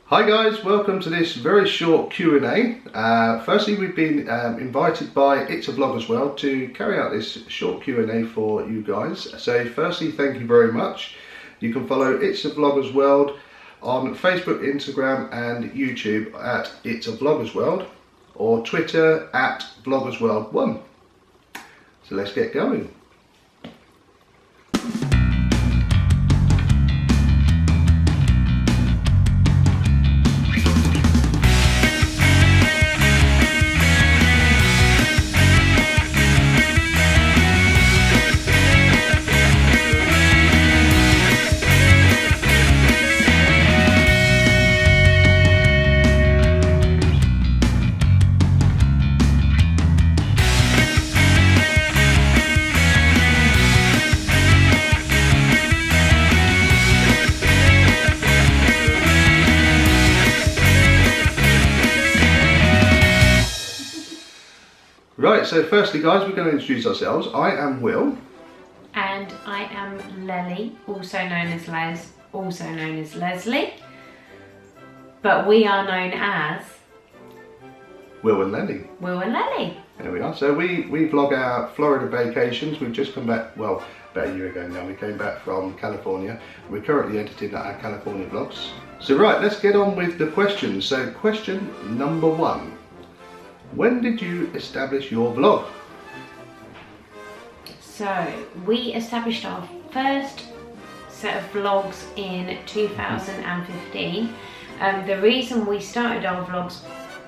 Hi guys, welcome to this very short Q&A. Firstly, we've been invited by It's a Vloggers World to carry out this short Q&A for you guys. So firstly, thank you very much. You can follow It's a Vloggers World on Facebook, Instagram and YouTube at It's a Vloggers World, or Twitter at VloggersWorld1. So let's get going. Right, so firstly guys, we're going to introduce ourselves. I am Will. And I am Lelly, also known as Les, also known as Leslie. But we are known as Will and Lelly. Will and Lelly. There we are. So we vlog our Florida vacations. We've just come back, well, about a year ago now. We came back from California. We're currently editing our California vlogs. So right, let's get on with the questions. So question number 1. When did you establish your vlog? So we established our first set of vlogs in 2015. The reason we started our vlogs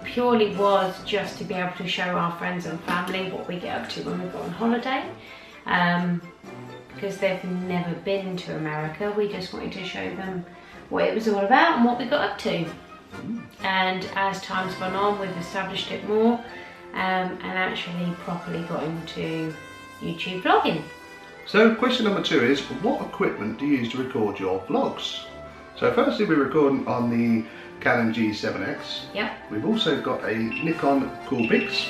purely was just to be able to show our friends and family what we get up to when we go on holiday. Because they've never been to America, we just wanted to show them what it was all about and what we got up to. And as time's gone on, we've established it more and actually properly got into YouTube vlogging. So question number 2 is, what equipment do you use to record your vlogs? So firstly, we're recording on the Canon G7X. Yep. We've also got a Nikon Coolpix.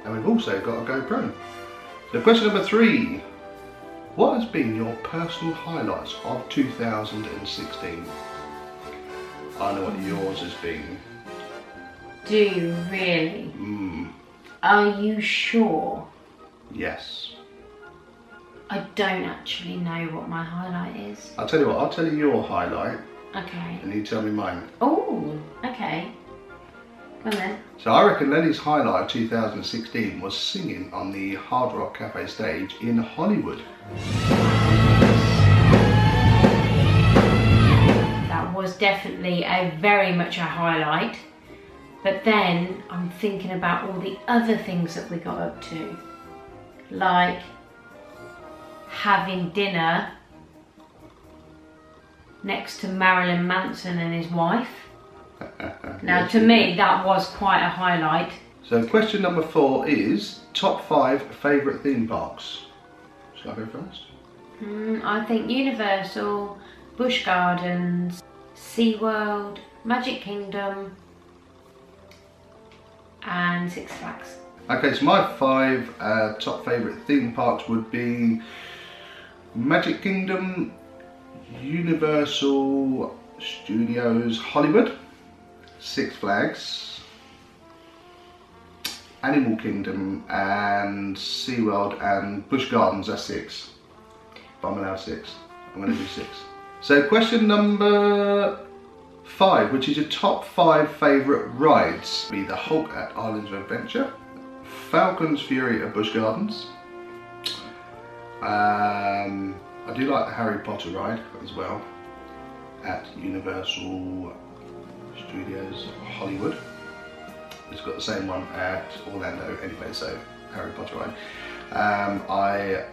And we've also got a GoPro. So question number 3, what has been your personal highlights of 2016? I know what yours has been. Do you really? Are you sure? Yes. I don't actually know what my highlight is. I'll tell you what, I'll tell you your highlight. Okay. And you tell me mine. Oh, okay. Come on then. So I reckon Lenny's highlight of 2016 was singing on the Hard Rock Cafe stage in Hollywood. Was definitely very much a highlight, but then I'm thinking about all the other things that we got up to, like having dinner next to Marilyn Manson and his wife. Now to me that was quite a highlight. So question number 4 is top 5 favourite theme parks. Shall I go first? I think Universal, Busch Gardens, SeaWorld, Magic Kingdom and Six Flags. Okay, so my 5 top favourite theme parks would be Magic Kingdom, Universal Studios Hollywood, Six Flags, Animal Kingdom and SeaWorld and Busch Gardens. That's 6. But I'm allowed 6. I'm going to do 6. So question number 5, which is your top 5 favourite rides. Be the Hulk at Islands of Adventure, Falcon's Fury at Busch Gardens. I do like the Harry Potter ride as well at Universal Studios Hollywood. It's got the same one at Orlando anyway, so Harry Potter ride. I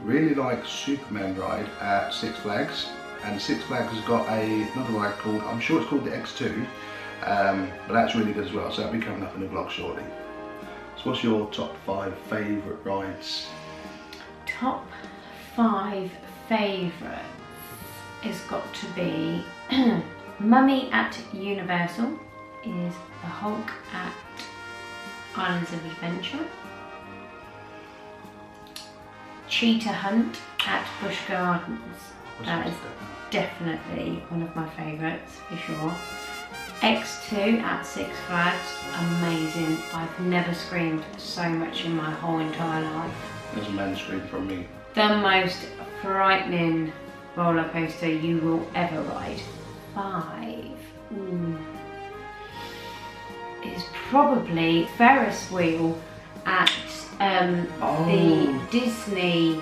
really like Superman ride at Six Flags, and Six Flags has got another ride called, I'm sure it's called the X2, but that's really good as well, so that'll be coming up in the vlog shortly. So what's your top 5 favourite rides? Top 5 favourites has got to be Mummy at Universal, is the Hulk at Islands of Adventure, cheetah hunt at Busch Gardens. That is definitely one of my favourites for sure. X2 at Six Flags, amazing. I've never screamed so much in my whole entire life. There's a man scream from me. The most frightening roller coaster you will ever ride. 5. Ooh. Is probably Ferris wheel at the Disney.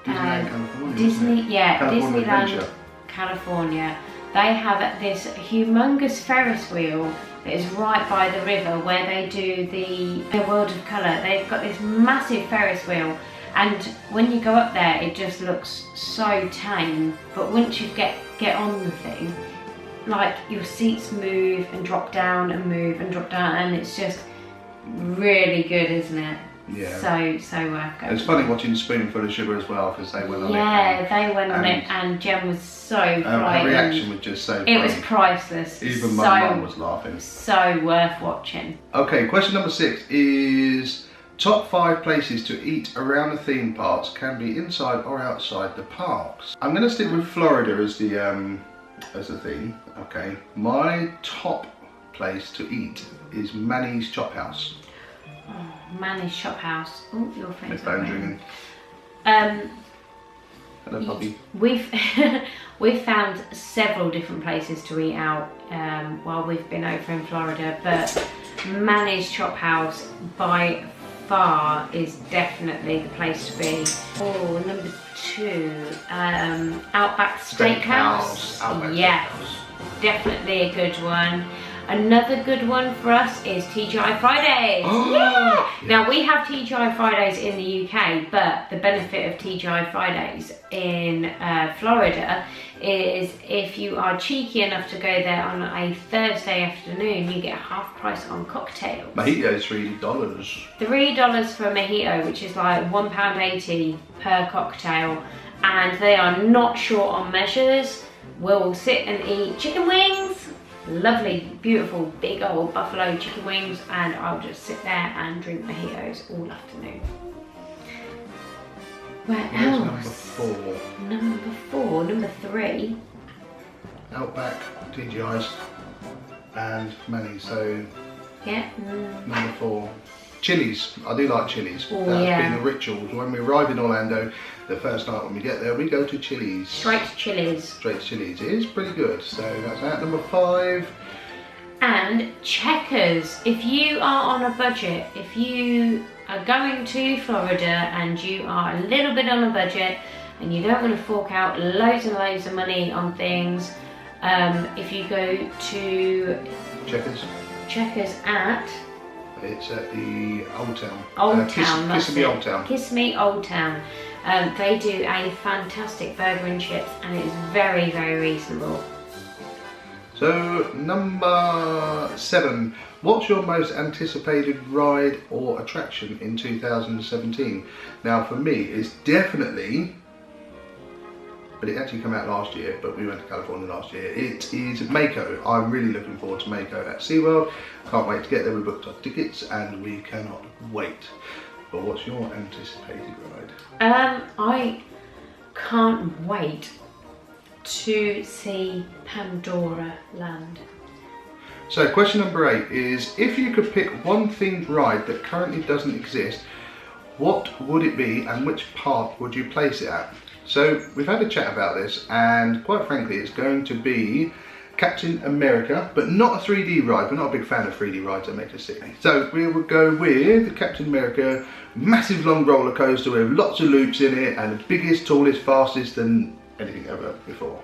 California. Disney, yeah, California Disneyland, Adventure. California. They have this humongous Ferris wheel that is right by the river where they do the World of Colour. They've got this massive Ferris wheel, and when you go up there, it just looks so tame. But once you get on the thing, like your seats move and drop down and move and drop down, and it's just really good, isn't it? Yeah. So worth going. It's funny watching Spoonful of Sugar as well, because they went on it. Yeah, they went on it, and Jem was so Her frightened. reaction was just so funny. It was priceless. Even so, my mum was laughing. So worth watching. Okay, question number 6 is top 5 places to eat around the theme parks, can be inside or outside the parks. I'm going to stick with Florida as the theme. Okay, my top place to eat is Manny's Chop House. Oh, Manny's Shop House. Oh, your My phone's phone's ringing. ringing. Hello, puppy. We've found several different places to eat out while we've been over in Florida, but Manny's Chop House by far is definitely the place to be. Oh, number 2, Outback Steakhouse. Outback Yes, Steakhouse. definitely a good one. Another good one for us is TGI Fridays. Oh, yeah! yes. Now we have TGI Fridays in the UK, but the benefit of TGI Fridays in Florida is if you are cheeky enough to go there on a Thursday afternoon, you get half price on cocktails. Mojito's $3. $3 for a mojito, which is like £1.80 per cocktail, and they are not short on measures. We'll sit and eat chicken wings. Lovely, beautiful, big old buffalo chicken wings, and I'll just sit there and drink mojitos all afternoon. Where else? Number 4. Number 3. Outback, TGI's, and Manny's. So Yeah. number 4. Chili's. I do like Chili's. Oh, That's yeah. been a ritual. When we arrive in Orlando, the first night when we get there, we go to Chili's. Straight to Chili's. Straight to Chili's. It is pretty good. So that's that. Number 5. And Checkers. If you are on a budget, if you are going to Florida and you are a little bit on a budget and you don't want to fork out loads and loads of money on things, if you go to Checkers at It's at the Old Town. Old Town, that's Kissimmee it. Old Town. Kissimmee Old Town. They do a fantastic burger and chips, and it's very, very reasonable. So number 7. What's your most anticipated ride or attraction in 2017? Now for me, it's definitely, but it actually came out last year, but we went to California last year. It is Mako. I'm really looking forward to Mako at SeaWorld. Can't wait to get there. We booked our tickets and we cannot wait. But what's your anticipated ride? I can't wait to see Pandora Land. So question number 8 is, if you could pick one themed ride that currently doesn't exist, what would it be and which park would you place it at? So we've had a chat about this, and quite frankly it's going to be Captain America, but not a 3D ride. We're not a big fan of 3D rides that make us sick. So we will go with Captain America, massive long roller coaster with lots of loops in it, and the biggest, tallest, fastest than anything ever before.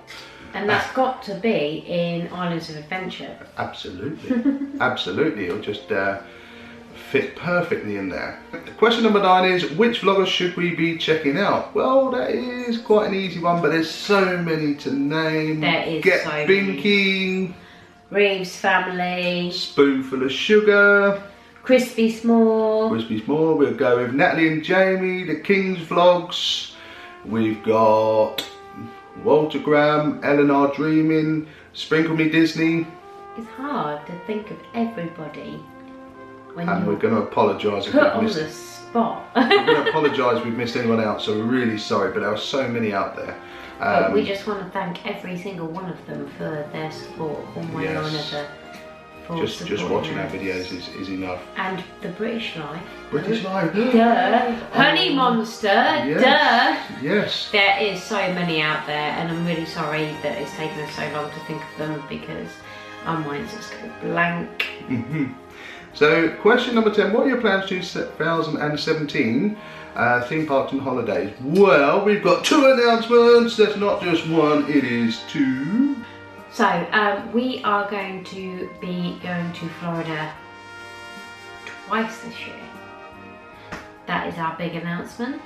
And that's got to be in Islands of Adventure. Absolutely, absolutely. It'll just fit perfectly in there. Question number 9 is, which vloggers should we be checking out? Well, that is quite an easy one, but there's so many to name. There is Get so Binky, Reeves Family, Spoonful of Sugar, Crispy Small. Crispy Small. We'll go with Natalie and Jamie, the King's Vlogs. We've got Walter Graham, Eleanor Dreaming, Sprinkle Me Disney. It's hard to think of everybody when And you're we're going to apologise if put we've on missed. the spot. We're going to apologise if we've missed anyone out, so we're really sorry, but there are so many out there. But we just want to thank every single one of them for their support one way or another. Just watching our videos is enough. And the British Life. British Life. Duh. Honey Monster. Yes. Duh. Yes. There is so many out there, and I'm really sorry that it's taken us so long to think of them because our minds just go blank. So, question number 10. What are your plans to 2017 theme parks and holidays? Well, we've got 2 announcements. That's not just one, it is 2. So, we are going to be going to Florida twice this year. That is our big announcement.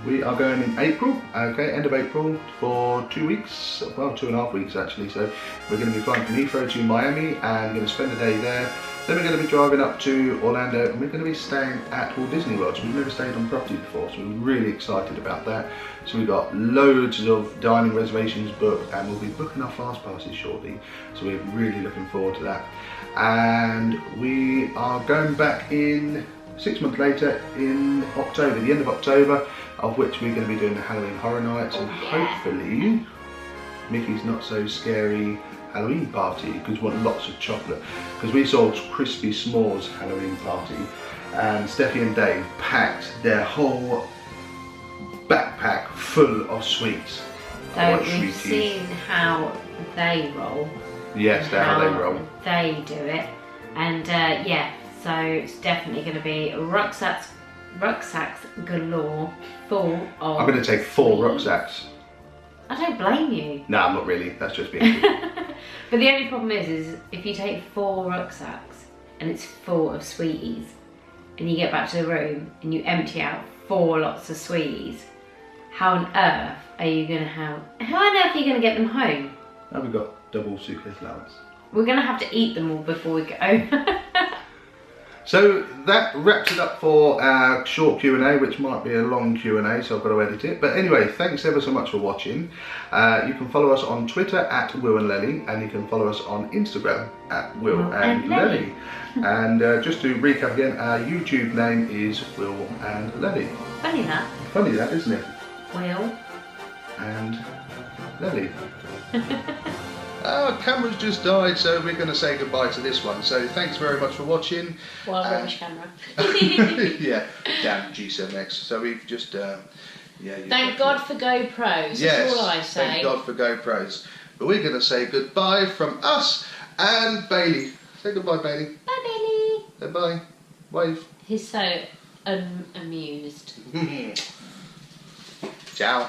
We are going in April, okay, end of April for 2 weeks, well 2.5 weeks actually. So we're going to be flying from Heathrow to Miami and going to spend a day there. Then we're going to be driving up to Orlando and we're going to be staying at Walt Disney World. So we've never stayed on property before, so we're really excited about that. So we've got loads of dining reservations booked and we'll be booking our fast passes shortly. So we're really looking forward to that. And we are going back in 6 months later in October, the end of October, of which we're going to be doing the Halloween Horror Nights and hopefully Mickey's Not So Scary Halloween Party, because we want lots of chocolate, because we saw Crispy S'mores Halloween Party and Steffi and Dave packed their whole backpack full of sweets. So we've seen how they roll. Yes, how they roll. They do it, and yeah, so it's definitely going to be rucksacks galore, full of. I'm going to take 4 rucksacks. I don't blame you. No, I'm not really. That's just being. But the only problem is if you take 4 rucksacks and it's full of sweeties, and you get back to the room and you empty out 4 lots of sweeties, how on earth are you going to have? How on earth are you going to get them home? Now we've got double suitcase allowance. We're going to have to eat them all before we go. So that wraps it up for our short Q&A, which might be a long Q&A, so I've got to edit it. But anyway, thanks ever so much for watching. You can follow us on Twitter at Will and Lelly, and you can follow us on Instagram at Will and Lelly. And just to recap again, our YouTube name is Will and Lelly. Funny that. Funny that, isn't it? Will and Lelly. Our camera's just died, so we're going to say goodbye to this one. So thanks very much for watching. Well, rubbish camera. Yeah, damn G7X. So we've just, yeah. Thank God for GoPros. That's all I say. Thank God for GoPros. But we're going to say goodbye from us and Bailey. Say goodbye, Bailey. Bye, Bailey. Say bye. Wave. He's so amused. Ciao.